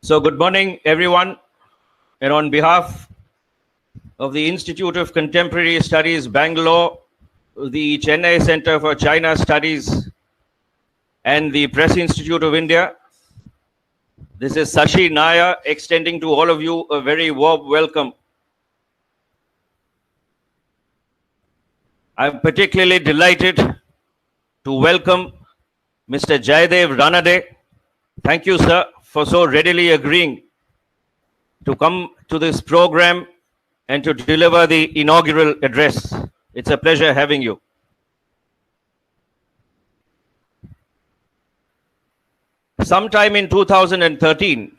So good morning, everyone. And on behalf of the Institute of Contemporary Studies, Bangalore, the Chennai Center for China Studies, and the Press Institute of India, this is Sashi Naya extending to all of you a very warm welcome. I'm particularly delighted to welcome Mr. Jayadev Ranade. Thank you, sir, for so readily agreeing to come to this program and to deliver the inaugural address. It's a pleasure having you. Sometime in 2013,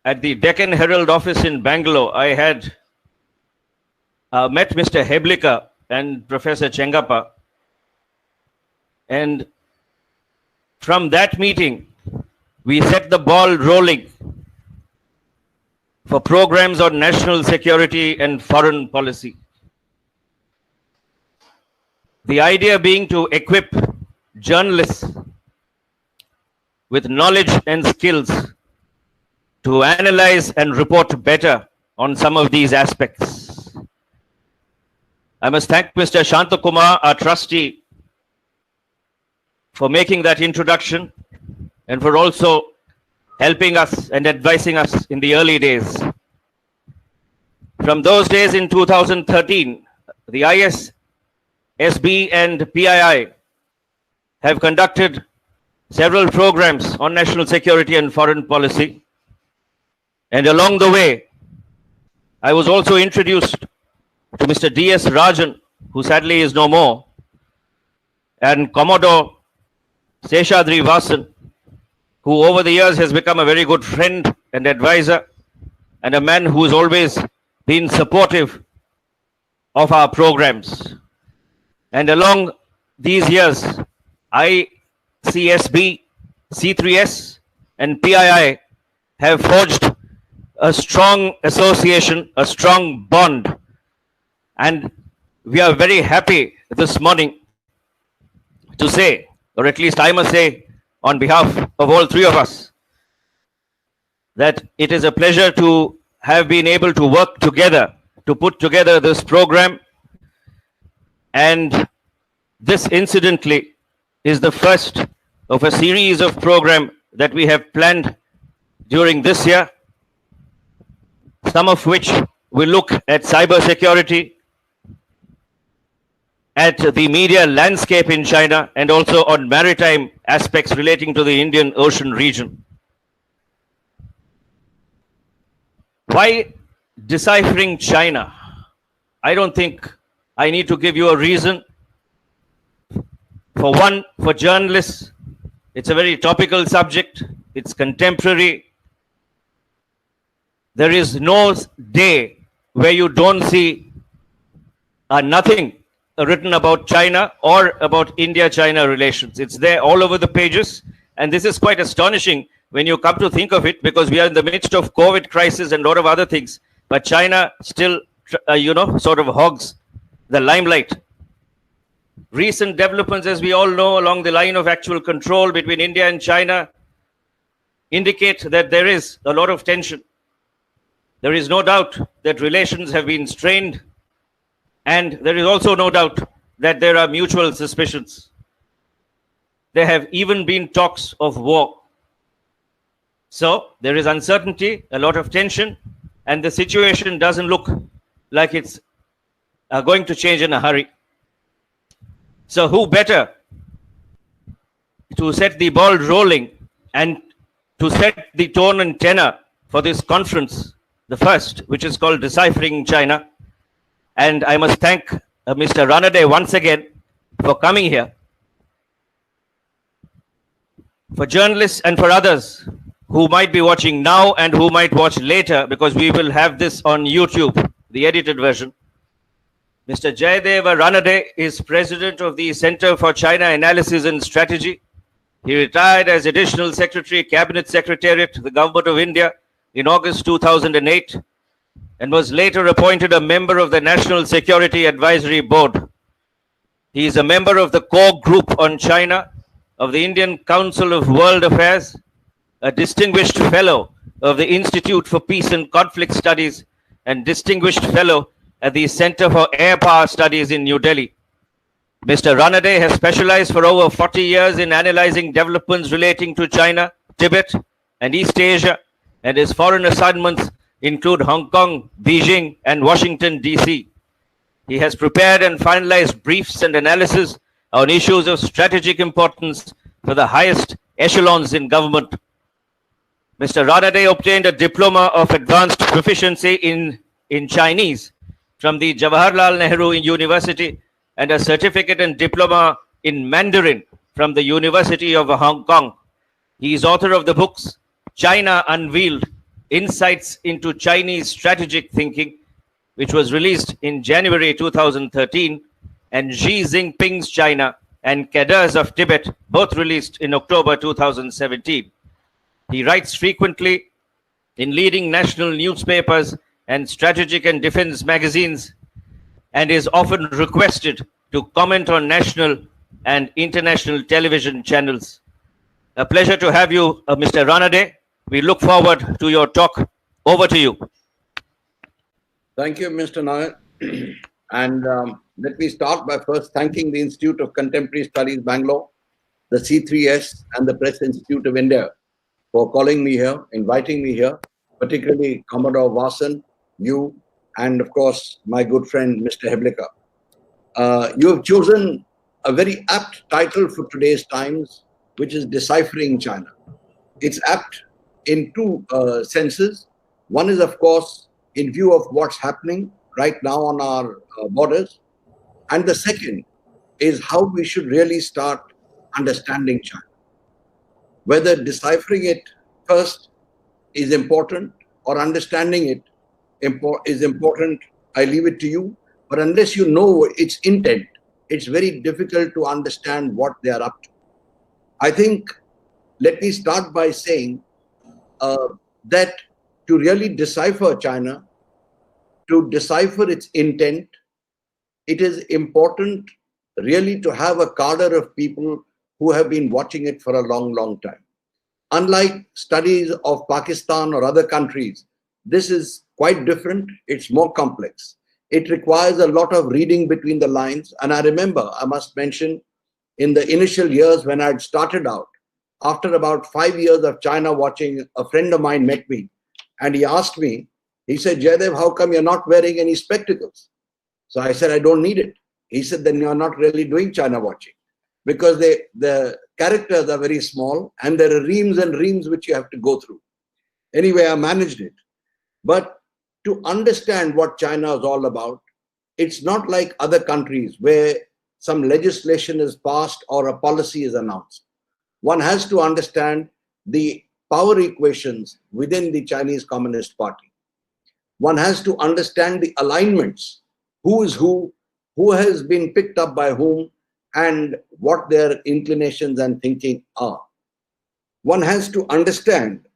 at the Deccan Herald office in Bangalore, I had met Mr. Heblika and Professor Chengappa. And from that meeting, we set the ball rolling for programs on national security and foreign policy. The idea being to equip journalists with knowledge and skills to analyze and report better on some of these aspects. I must thank Mr. Shantakumar, our trustee, for making that introduction and for also helping us and advising us in the early days. From those days in 2013, the ISSB and PII have conducted several programs on national security and foreign policy. And along the way, I was also introduced to Mr. D.S. Rajan, who sadly is no more, and Commodore Seshadri Vasan, who over the years has become a very good friend and advisor, and a man who has always been supportive of our programs. And along these years, ICSB, C3S, and PII have forged a strong association, a strong bond. And we are very happy this morning to say, or at least I must say on behalf of all three of us, that it is a pleasure to have been able to work together to put together this program. And this, incidentally, is the first of a series of programs that we have planned during this year, some of which will look at cybersecurity, at the media landscape in China, and also on maritime aspects relating to the Indian Ocean region. Why deciphering China? I don't think I need to give you a reason. For one, for journalists, it's a very topical subject. It's contemporary. There is no day where you don't see nothing written about China or about India-China relations. It's there all over the pages. And this is quite astonishing when you come to think of it, because we are in the midst of COVID crisis and a lot of other things. But China still, sort of hogs the limelight. Recent developments, as we all know, along the line of actual control between India and China indicate that there is a lot of tension. There is no doubt that relations have been strained, and there is also no doubt that there are mutual suspicions. There have even been talks of war. So there is uncertainty, a lot of tension, and the situation doesn't look like it's going to change in a hurry. So who better to set the ball rolling and to set the tone and tenor for this conference, the first, which is called Deciphering China. And I must thank Mr. Ranade once again for coming here. For journalists and for others who might be watching now and who might watch later, because we will have this on YouTube, the edited version. Mr. Jayadeva Ranade is president of the Center for China Analysis and Strategy. He retired as Additional Secretary, Cabinet Secretariat, the Government of India in August 2008, and was later appointed a member of the National Security Advisory Board. He is a member of the core group on China of the Indian Council of World Affairs a distinguished fellow of the Institute for Peace and Conflict Studies and distinguished fellow at the Center for Air Power Studies in New Delhi. Mr. Ranade has specialized for over 40 years in analyzing developments relating to China, Tibet, and East Asia, and his foreign assignments include Hong Kong, Beijing, and Washington, D.C. He has prepared and finalized briefs and analysis on issues of strategic importance for the highest echelons in government. Mr. Ranade obtained a diploma of advanced proficiency in Chinese from the Jawaharlal Nehru University and a certificate and diploma in Mandarin from the University of Hong Kong. He is author of the books China Unveiled, Insights into Chinese Strategic Thinking, which was released in January 2013, and Xi Jinping's China and Cadres of Tibet, both released in October 2017. He writes frequently in leading national newspapers and strategic and defense magazines, and is often requested to comment on national and international television channels. A pleasure to have you, Mr. Ranade. We look forward to your talk. Over to you. Thank you, Mr. Nair. And let me start by first thanking the Institute of Contemporary Studies, Bangalore, the C3S, and the Press Institute of India for calling me here, inviting me here, particularly Commodore Vasan, you, and of course, my good friend, Mr. Heblika. You have chosen a very apt title for today's times, which is Deciphering China. It's apt in two senses. One is, of course, in view of what's happening right now on our borders. And the second is how we should really start understanding China. Whether deciphering it first is important or understanding it is important, I leave it to you. But unless you know its intent, it's very difficult to understand what they are up to. I think, let me start by saying that to really decipher China, to decipher its intent, it is important really to have a cadre of people who have been watching it for a long, long time. Unlike studies of Pakistan or other countries, this is quite different. It's more complex. It requires a lot of reading between the lines. And I remember, I must mention, in the initial years when I had started out, after about 5 years of China watching, a friend of mine met me and he asked me, he said, Jaydev, how come you're not wearing any spectacles? So I said, I don't need it. He said, then you're not really doing China watching, because the characters are very small and there are reams and reams which you have to go through. Anyway, I managed it. But to understand what China is all about, it's not like other countries where some legislation is passed or a policy is announced. One has to understand the power equations within the Chinese Communist Party. One has to understand the alignments, who is who has been picked up by whom, and what their inclinations and thinking are. One has to understand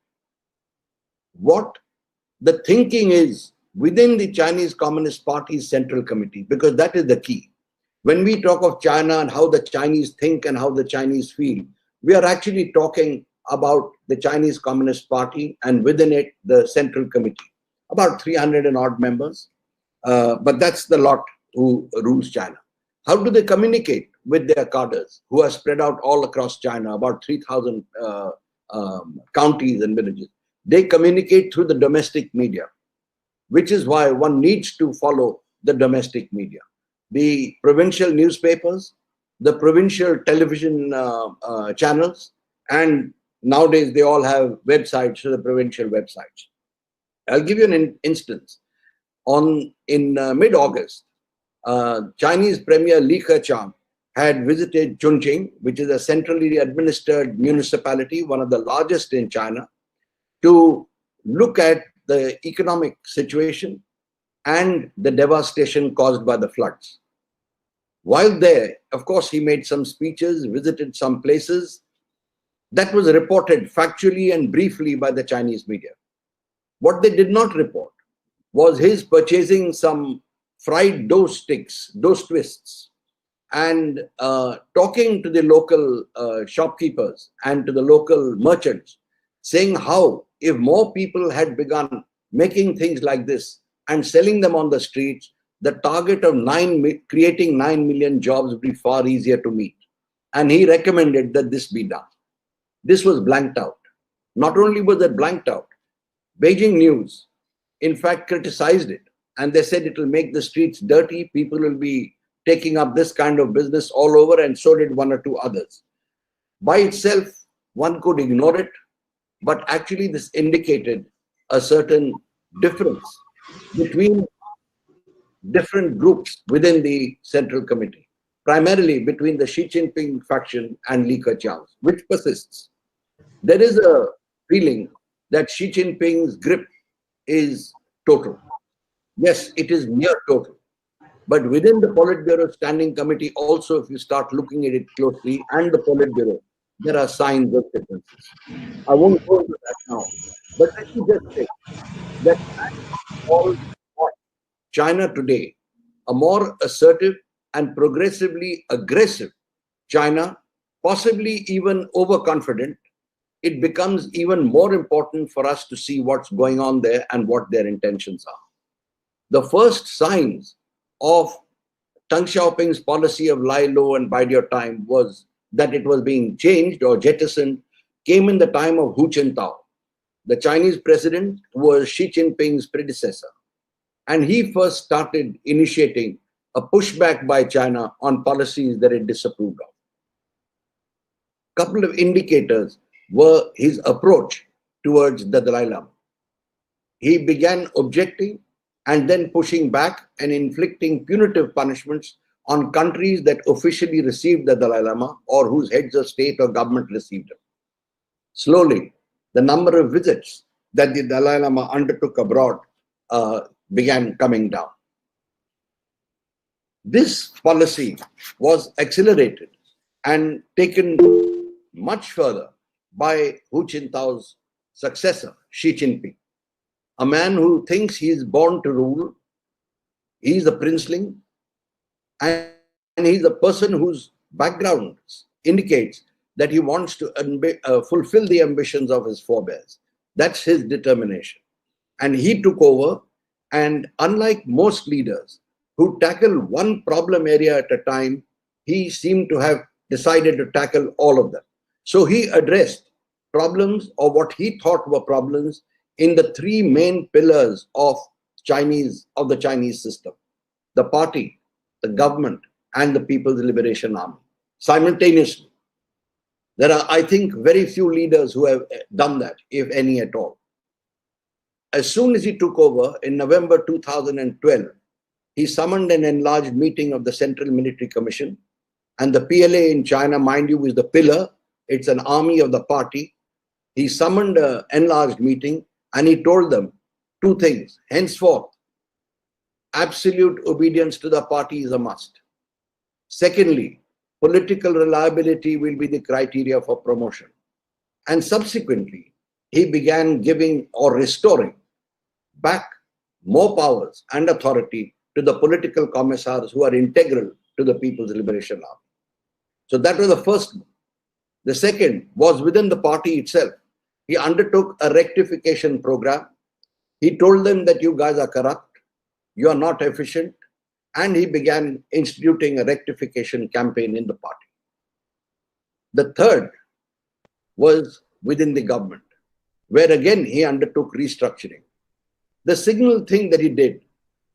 what the thinking is within the Chinese Communist Party's Central Committee, because that is the key. When we talk of China and how the Chinese think and how the Chinese feel, we are actually talking about the Chinese Communist Party and within it, the Central Committee, about 300 and odd members. But that's the lot who rules China. How do they communicate with their cadres who are spread out all across China, about 3,000 counties and villages? They communicate through the domestic media, which is why one needs to follow the domestic media. The provincial newspapers, the provincial television channels, and nowadays they all have websites, so the provincial websites. I'll give you an instance. In mid-August, Chinese Premier Li Keqiang had visited Chongqing, which is a centrally administered municipality, one of the largest in China, to look at the economic situation and the devastation caused by the floods. While there, of course, he made some speeches, visited some places. That was reported factually and briefly by the Chinese media. What they did not report was his purchasing some fried dough sticks, dough twists, and talking to the local shopkeepers and to the local merchants saying how if more people had begun making things like this and selling them on the streets, the target of creating 9 million jobs would be far easier to meet. And he recommended that this be done. This was blanked out. Not only was it blanked out, Beijing News, in fact, criticized it. And they said it will make the streets dirty. People will be taking up this kind of business all over, and so did one or two others. By itself, one could ignore it, but actually this indicated a certain difference between different groups within the Central Committee, primarily between the Xi Jinping faction and Li Keqiang's, which persists. There is a feeling that Xi Jinping's grip is total. Yes, it is near total. But within the Politburo Standing Committee also, if you start looking at it closely, and the Politburo, there are signs of differences. I won't go into that now. But let me just say that all China today, a more assertive and progressively aggressive China, possibly even overconfident, it becomes even more important for us to see what's going on there and what their intentions are. The first signs of Deng Xiaoping's policy of lie low and bide your time was that it was being changed or jettisoned, came in the time of Hu Jintao. The Chinese president was Xi Jinping's predecessor. And he first started initiating a pushback by China on policies that it disapproved of. A couple of indicators were his approach towards the Dalai Lama. He began objecting and then pushing back and inflicting punitive punishments on countries that officially received the Dalai Lama or whose heads of state or government received him. Slowly, the number of visits that the Dalai Lama undertook abroad began coming down. This policy was accelerated and taken much further by Hu Jintao's successor, Xi Jinping, a man who thinks he is born to rule. He's a princeling, and he's a person whose background indicates that he wants to fulfill the ambitions of his forebears. That's his determination. And he took over, and unlike most leaders who tackle one problem area at a time, he seemed to have decided to tackle all of them. So he addressed problems, or what he thought were problems, in the three main pillars of the Chinese system: the party, the government, and the People's Liberation Army. Simultaneously, there are, I think, very few leaders who have done that, if any at all. As soon as he took over in November 2012, he summoned an enlarged meeting of the Central Military Commission. And the PLA in China, mind you, is the pillar. It's an army of the party. He summoned an enlarged meeting and he told them two things. Henceforth, absolute obedience to the party is a must. Secondly, political reliability will be the criteria for promotion. And subsequently, he began giving or restoring back more powers and authority to the political commissars who are integral to the People's Liberation Army. So that was the first one. The second was within the party itself. He undertook a rectification program. He told them that you guys are corrupt, you are not efficient, and he began instituting a rectification campaign in the party. The third was within the government, where again he undertook restructuring. The signal thing that he did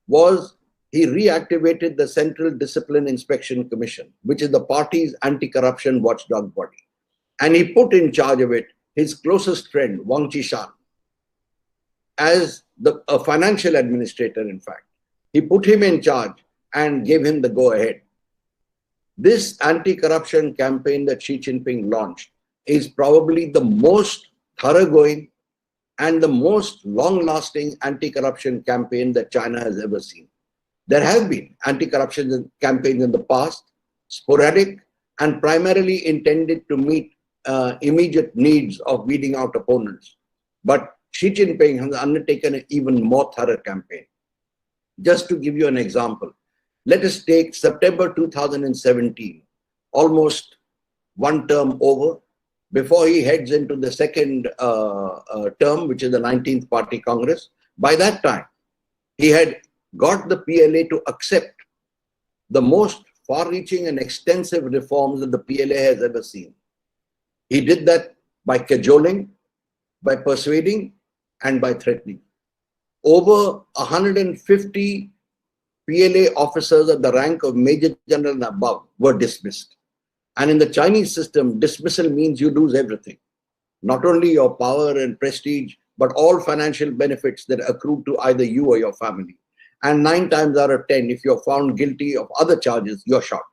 was he reactivated the Central Discipline Inspection Commission, which is the party's anti-corruption watchdog body. And he put in charge of it his closest friend, Wang Qishan, as a financial administrator, in fact. He put him in charge and gave him the go-ahead. This anti-corruption campaign that Xi Jinping launched is probably the most thoroughgoing and the most long-lasting anti-corruption campaign that China has ever seen. There have been anti-corruption campaigns in the past, sporadic and primarily intended to meet immediate needs of weeding out opponents. But Xi Jinping has undertaken an even more thorough campaign. Just to give you an example, let us take September 2017, almost one term over. before he heads into the second term, which is the 19th Party Congress. By that time, he had got the PLA to accept the most far-reaching and extensive reforms that the PLA has ever seen. He did that by cajoling, by persuading, and by threatening. Over 150 PLA officers at the rank of Major General and above were dismissed. And in the Chinese system, dismissal means you lose everything. Not only your power and prestige, but all financial benefits that accrue to either you or your family. And 9 times out of 10, if you're found guilty of other charges, you're shot.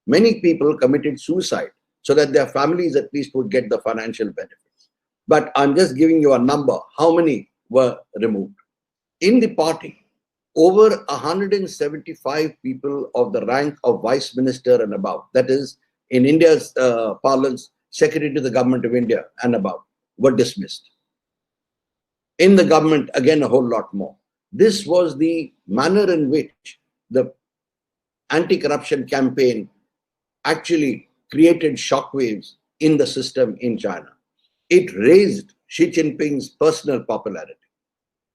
Many people committed suicide so that their families at least would get the financial benefits. But I'm just giving you a number, how many were removed. In the party, over 175 people of the rank of Vice Minister and above, that is, in India's parlance, Secretary to the Government of India and above, were dismissed. In the government, again, a whole lot more. This was the manner in which the anti-corruption campaign actually created shockwaves in the system in China. It raised Xi Jinping's personal popularity.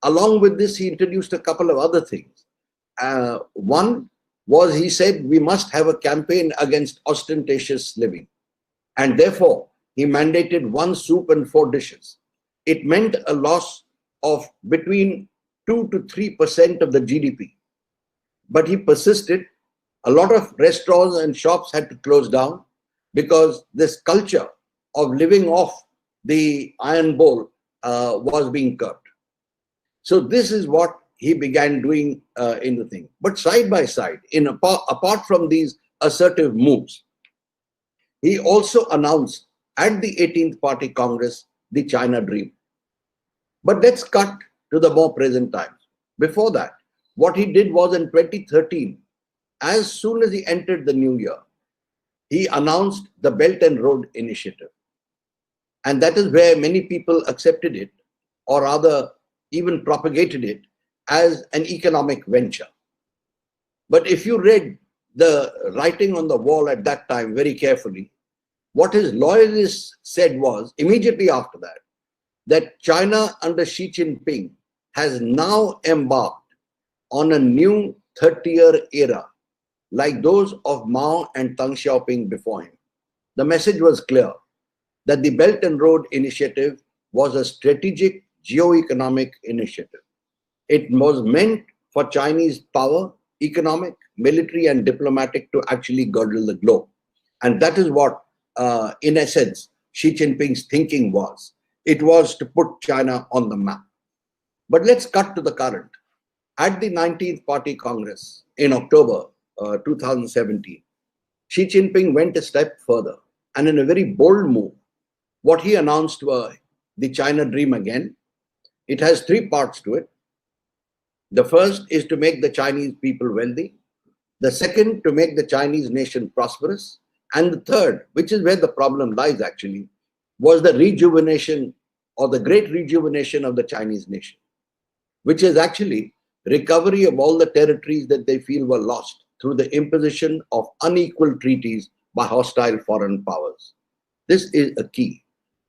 Along with this, he introduced a couple of other things. One was, he said, we must have a campaign against ostentatious living. And therefore, he mandated 1 soup and 4 dishes. It meant a loss of between 2 to 3% of the GDP. But he persisted. A lot of restaurants and shops had to close down because this culture of living off the iron bowl was being curbed. So this is what he began doing in the thing. But side by side, apart from these assertive moves, he also announced at the 18th Party Congress the China Dream. But let's cut to the more present times. Before that, what he did was in 2013, as soon as he entered the new year, he announced the Belt and Road Initiative. And that is where many people accepted it, or rather even propagated it as an economic venture. But if you read the writing on the wall at that time very carefully, what his loyalists said was, immediately after that, that China under Xi Jinping has now embarked on a new 30-year era, like those of Mao and Deng Xiaoping before him. The message was clear, that the Belt and Road Initiative was a strategic geo-economic initiative. It was meant for Chinese power, economic, military, and diplomatic to actually girdle the globe. And that is what, in essence, Xi Jinping's thinking was. It was to put China on the map. But let's cut to the current. At the 19th Party Congress in October 2017, Xi Jinping went a step further, and in a very bold move, what he announced were the China Dream again. It has 3 parts to it. The first is to make the Chinese people wealthy. The second, to make the Chinese nation prosperous. And the third, which is where the problem lies actually, was the rejuvenation, or the great rejuvenation of the Chinese nation, which is actually recovery of all the territories that they feel were lost through the imposition of unequal treaties by hostile foreign powers. This is a key.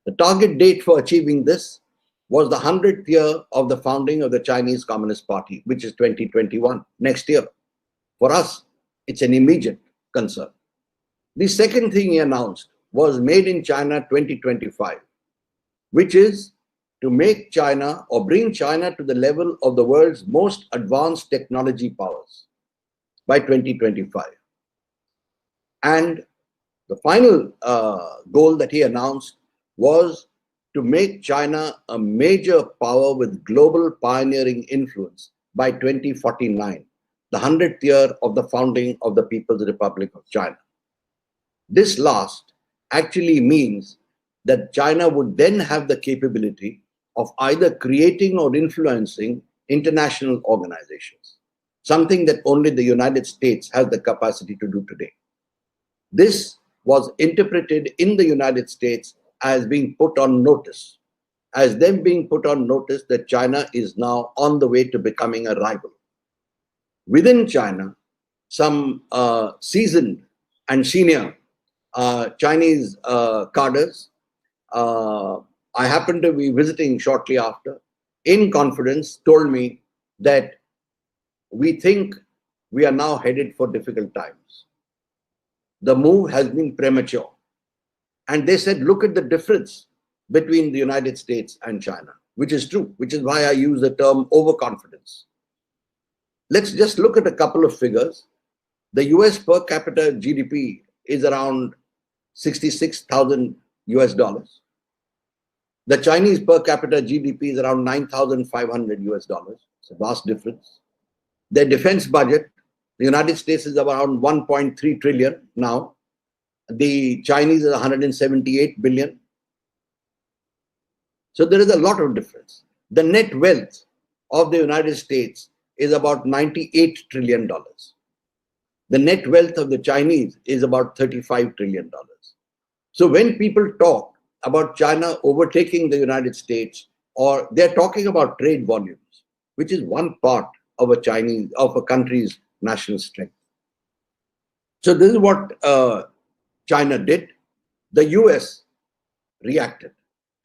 The target date for achieving this was the 100th year of the founding of the Chinese Communist Party, which is 2021, next year. For us, it's an immediate concern. The second thing he announced was Made in China 2025, which is to make China, or bring China to the level of the world's most advanced technology powers by 2025. And the final goal that he announced was to make China a major power with global pioneering influence by 2049, the 100th year of the founding of the People's Republic of China. This last actually means that China would then have the capability of either creating or influencing international organizations, something that only the United States has the capacity to do today. This was interpreted in the United States as being put on notice, as them being put on notice that China is now on the way to becoming a rival. Within China, some seasoned and senior Chinese cadres I happened to be visiting shortly after, in confidence, told me that we think we are now headed for difficult times. The move has been premature. And they said, look at the difference between the United States and China, which is true, which is why I use the term overconfidence. Let's just look at a couple of figures. The US per capita GDP is around 66,000 US dollars. The Chinese per capita GDP is around 9,500 US dollars. It's a vast difference. Their defense budget, the United States is around 1.3 trillion now. The Chinese is 178 billion. So there is a lot of difference. The net wealth of the United States is about $98 trillion. The net wealth of the Chinese is about $35 trillion. So when people talk about China overtaking the United States, or they're talking about trade volumes, which is one part of a country's national strength. So this is what China did. The US reacted,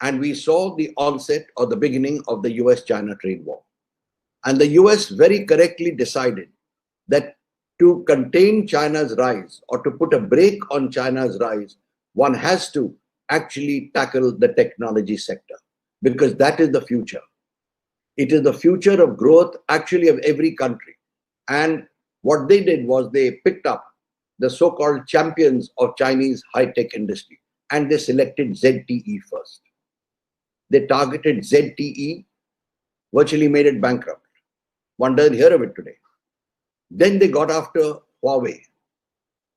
and we saw the onset or the beginning of the US-China trade war. And the US very correctly decided that to contain China's rise or to put a brake on China's rise, one has to actually tackle the technology sector, because that is the future. It is the future of growth actually of every country. And what they did was they picked up the so-called champions of Chinese high-tech industry, and they selected ZTE first. They targeted ZTE, virtually made it bankrupt. One doesn't hear of it today. Then they got after Huawei,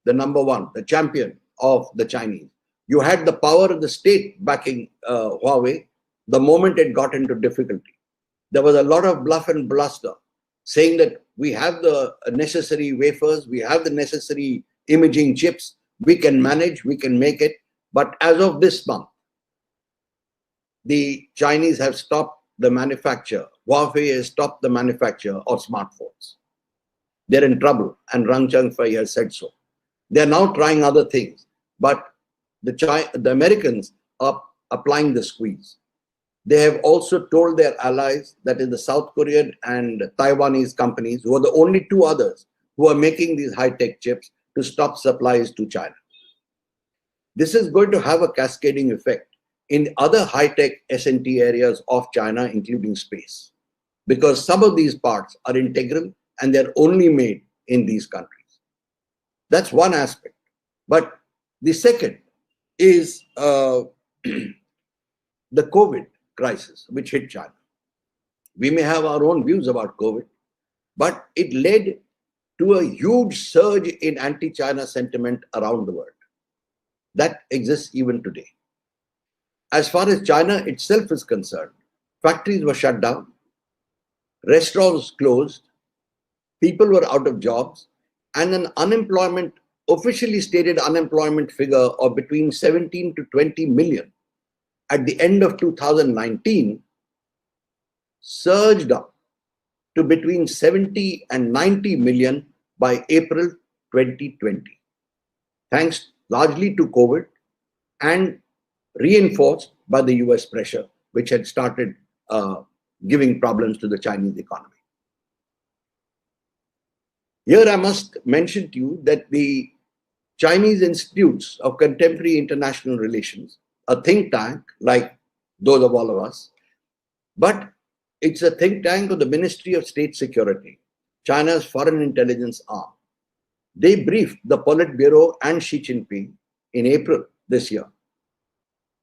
the number one, the champion of the Chinese. You had the power of the state backing Huawei the moment it got into difficulty. There was a lot of bluff and bluster saying that we have the necessary wafers, we have the necessary imaging chips, we can manage, we can make it. But as of this month, the Chinese have stopped the manufacture. Huawei has stopped the manufacture of smartphones. They're in trouble, and Rang Changfei has said so. They're now trying other things, but the Americans are applying the squeeze. They have also told their allies, that is the South Korean and Taiwanese companies, who are the only two others who are making these high-tech chips, to stop supplies to China. This is going to have a cascading effect in other high-tech S&T areas of China, including space, because some of these parts are integral and they're only made in these countries. That's one aspect. But the second is the COVID crisis, which hit China. We may have our own views about COVID, but it led to a huge surge in anti-China sentiment around the world. That exists even today. As far as China itself is concerned, factories were shut down, restaurants closed, people were out of jobs, and an unemployment, officially stated unemployment figure of between 17 to 20 million at the end of 2019 surged up to between 70 and 90 million by April 2020, thanks largely to COVID and reinforced by the US pressure, which had started giving problems to the Chinese economy. Here I must mention to you that the Chinese Institutes of Contemporary International Relations, a think tank like those of all of us, but it's a think tank of the Ministry of State Security, China's foreign intelligence arm. They briefed the Politburo and Xi Jinping in April this year,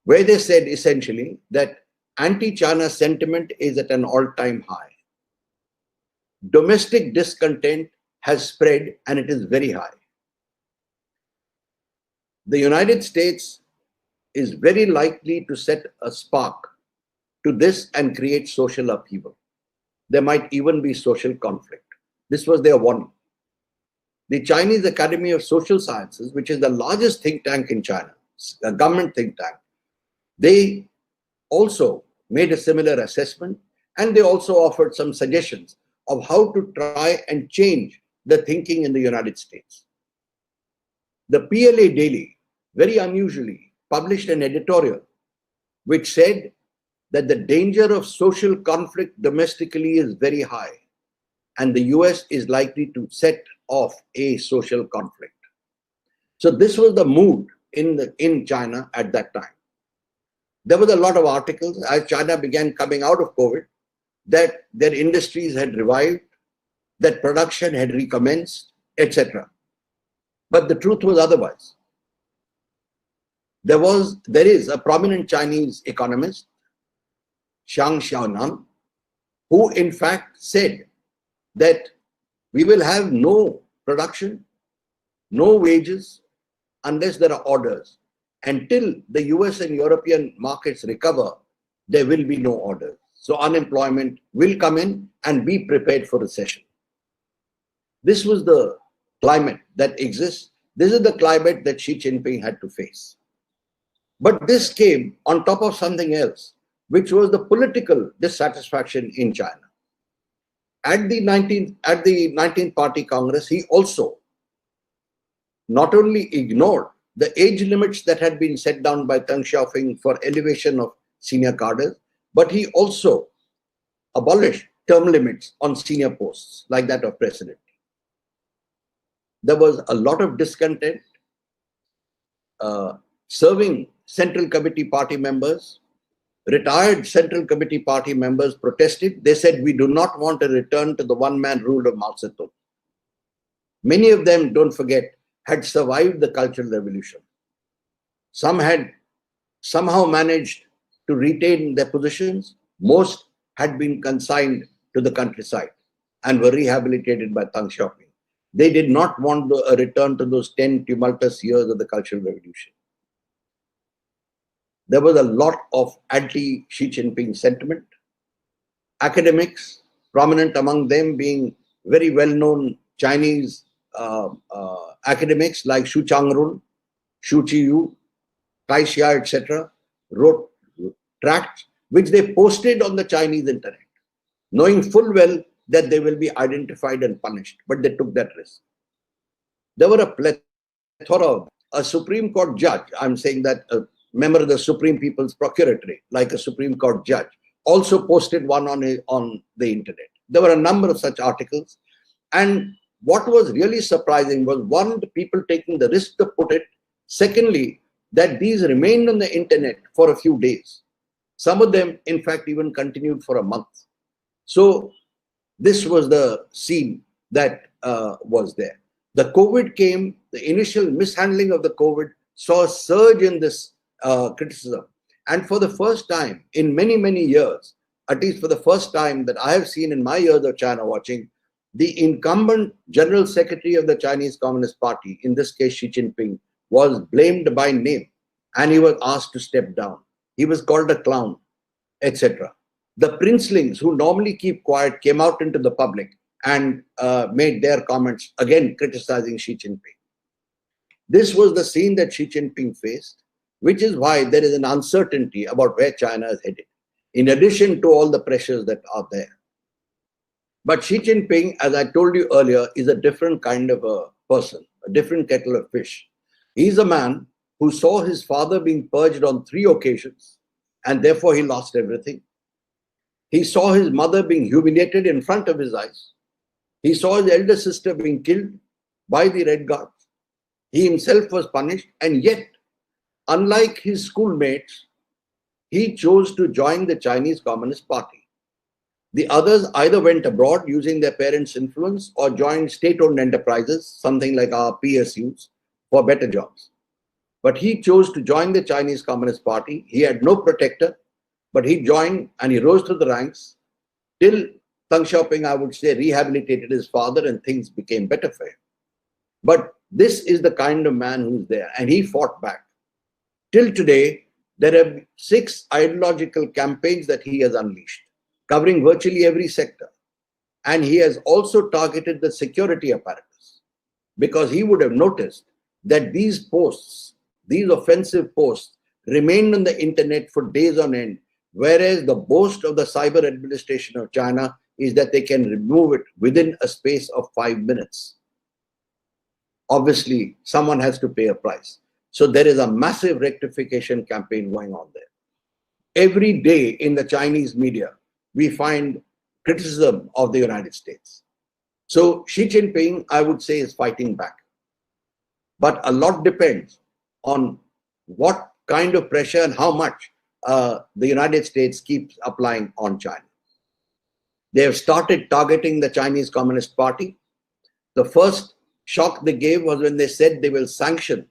where they said essentially that anti-China sentiment is at an all-time high. Domestic discontent has spread and it is very high. The United States is very likely to set a spark to this and create social upheaval. There might even be social conflict. This was their warning. The Chinese Academy of Social Sciences, which is the largest think tank in China, a government think tank, they also made a similar assessment, and they also offered some suggestions of how to try and change the thinking in the United States. The PLA Daily, very unusually, published an editorial which said that the danger of social conflict domestically is very high, and the US is likely to set off a social conflict. So this was the mood in China at that time. There was a lot of articles as China began coming out of COVID that their industries had revived, that production had recommenced, etc. But the truth was otherwise. There is a prominent Chinese economist, Zhang Xiaonan, who in fact said that we will have no production, no wages, unless there are orders. Until the US and European markets recover, there will be no orders. So unemployment will come in, and be prepared for recession. This was the climate that exists. This is the climate that Xi Jinping had to face. But this came on top of something else, which was the political dissatisfaction in China. At the 19th Party Congress, he also not only ignored the age limits that had been set down by Deng Xiaoping for elevation of senior cadres, but he also abolished term limits on senior posts like that of president. There was a lot of discontent. Serving Central Committee party members, retired Central Committee party members protested. They said, we do not want a return to the one-man rule of Mao Zedong. Many of them, don't forget, had survived the Cultural Revolution. Some had somehow managed to retain their positions. Most had been consigned to the countryside and were rehabilitated by Deng Xiaoping. They did not want a return to those 10 tumultuous years of the Cultural Revolution. There was a lot of anti-Xi Jinping sentiment. Academics, prominent among them being very well-known Chinese academics like Xu Changrun, Xu Chiyu, Kai Xia, etc., wrote tracts which they posted on the Chinese internet, knowing full well that they will be identified and punished, but they took that risk. There were a plethora of a Supreme Court judge, I'm saying that a member of the Supreme People's Procuratorate, like a Supreme Court judge, also posted one on the internet. There were a number of such articles. And what was really surprising was, one, the people taking the risk to put it. Secondly, that these remained on the internet for a few days. Some of them, in fact, even continued for a month. So this was the scene that was there. The COVID came, the initial mishandling of the COVID saw a surge in this criticism. And for the first time in many, many years, at least for the first time that I have seen in my years of China watching, the incumbent General Secretary of the Chinese Communist Party, in this case Xi Jinping, was blamed by name and he was asked to step down. He was called a clown, etc. The princelings who normally keep quiet came out into the public and made their comments, again criticizing Xi Jinping. This was the scene that Xi Jinping faced, which is why there is an uncertainty about where China is headed, in addition to all the pressures that are there. But Xi Jinping, as I told you earlier, is a different kind of a person, a different kettle of fish. He's a man who saw his father being purged on 3 occasions, and therefore he lost everything. He saw his mother being humiliated in front of his eyes. He saw his elder sister being killed by the Red Guards. He himself was punished, and yet, unlike his schoolmates, he chose to join the Chinese Communist Party. The others either went abroad using their parents' influence or joined state-owned enterprises, something like our PSUs, for better jobs. But he chose to join the Chinese Communist Party. He had no protector, but he joined and he rose through the ranks till Deng Xiaoping, I would say, rehabilitated his father and things became better for him. But this is the kind of man who's there, and he fought back. Till today, there are 6 ideological campaigns that he has unleashed, covering virtually every sector. And he has also targeted the security apparatus, because he would have noticed that these posts, these offensive posts, remained on the internet for days on end, whereas the boast of the cyber administration of China is that they can remove it within a space of 5 minutes. Obviously, someone has to pay a price. So there is a massive rectification campaign going on there. every day in the Chinese media, we find criticism of the United States. So Xi Jinping, I would say, is fighting back. But a lot depends on what kind of pressure and how much the United States keeps applying on China. They have started targeting the Chinese Communist Party. The first shock they gave was when they said they will sanction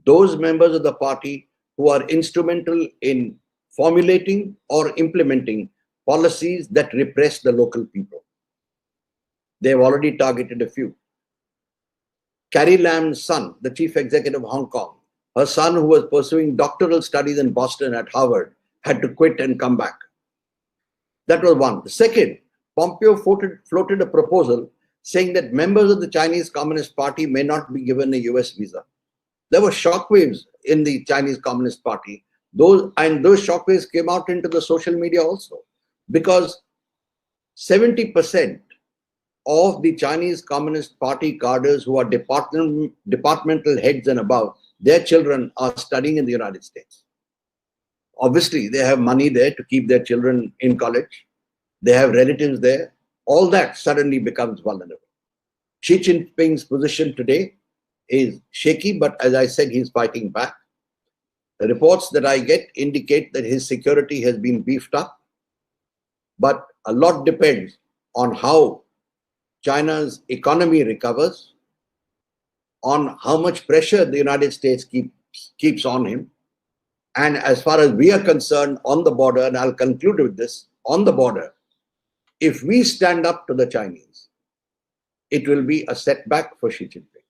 those members of the party who are instrumental in formulating or implementing policies that repress the local people. They have already targeted a few. Carrie Lam's son, the chief executive of Hong Kong, her son who was pursuing doctoral studies in Boston at Harvard, had to quit and come back. That was one. The second, Pompeo floated a proposal saying that members of the Chinese Communist Party may not be given a US visa. There were shockwaves in the Chinese Communist Party. Those shockwaves came out into the social media also, because 70% of the Chinese Communist Party cadres who are departmental heads and above, their children are studying in the United States. Obviously, they have money there to keep their children in college. They have relatives there. All that suddenly becomes vulnerable. Xi Jinping's position today is shaky, but as I said, he's fighting back. The reports that I get indicate that his security has been beefed up, but a lot depends on how China's economy recovers, on how much pressure the United States keeps on him. And as far as we are concerned on the border, and I'll conclude with this, on the border, if we stand up to the Chinese, it will be a setback for Xi Jinping,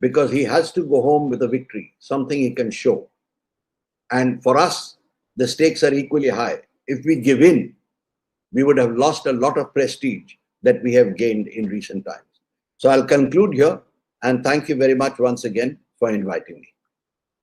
because he has to go home with a victory, something he can show. And for us, the stakes are equally high. If we give in, we would have lost a lot of prestige that we have gained in recent times. So I'll conclude here, and thank you very much once again for inviting me.